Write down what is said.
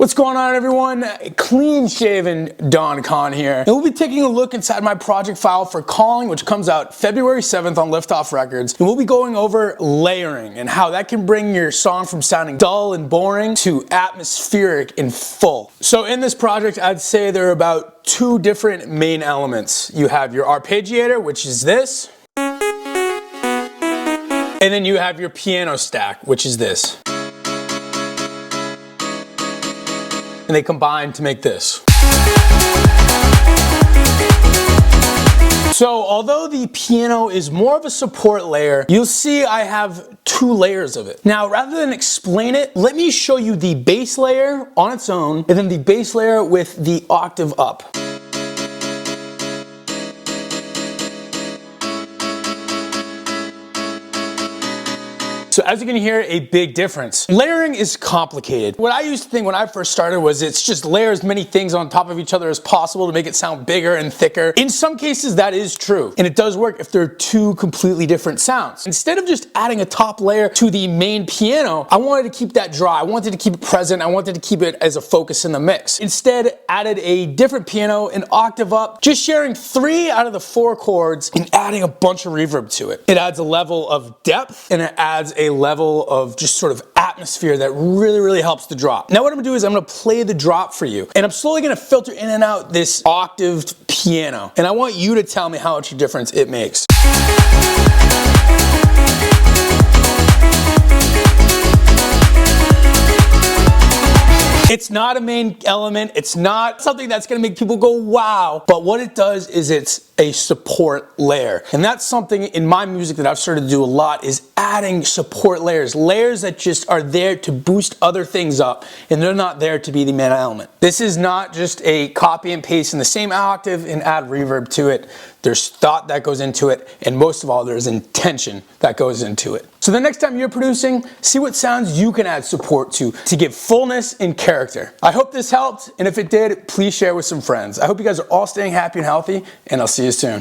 What's going on, everyone? Clean shaven Don Kahn here. And we'll be taking a look inside my project file for Calling, which comes out February 7th on Liftoff Records. And we'll be going over layering and how that can bring your song from sounding dull and boring to atmospheric and full. So in this project, I'd say there are about two different main elements. You have your arpeggiator, which is this. And then you have your piano stack, which is this. And they combine to make this. So although the piano is more of a support layer, you'll see I have two layers of it. Now, rather than explain it, let me show you the bass layer on its own, and then the bass layer with the octave up. So as you can hear, a big difference. Layering is complicated. What I used to think when I first started was it's just layer as many things on top of each other as possible to make it sound bigger and thicker. In some cases that is true, and it does work if they're two completely different sounds. Instead of just adding a top layer to the main piano, I wanted to keep that dry. I wanted to keep it present. I wanted to keep it as a focus in the mix. Instead, added a different piano, an octave up, just sharing 3 out of the 4 chords and adding a bunch of reverb to it. It adds a level of depth and it adds a level of just sort of atmosphere that really helps the drop. Now what I'm gonna do is I'm gonna play the drop for you, and I'm slowly gonna filter in and out this octaved piano, and I want you to tell me how much difference it makes. It's not a main element, it's not something that's gonna make people go wow, but what it does is it's a support layer. And that's something in my music that I've started to do a lot, is adding support layers. Layers that just are there to boost other things up, and they're not there to be the main element. This is not just a copy and paste in the same octave and add reverb to it. There's thought that goes into it, and most of all, there's intention that goes into it. So the next time you're producing, see what sounds you can add support to give fullness and character. I hope this helped, and if it did, please share with some friends. I hope you guys are all staying happy and healthy, and I'll see you soon.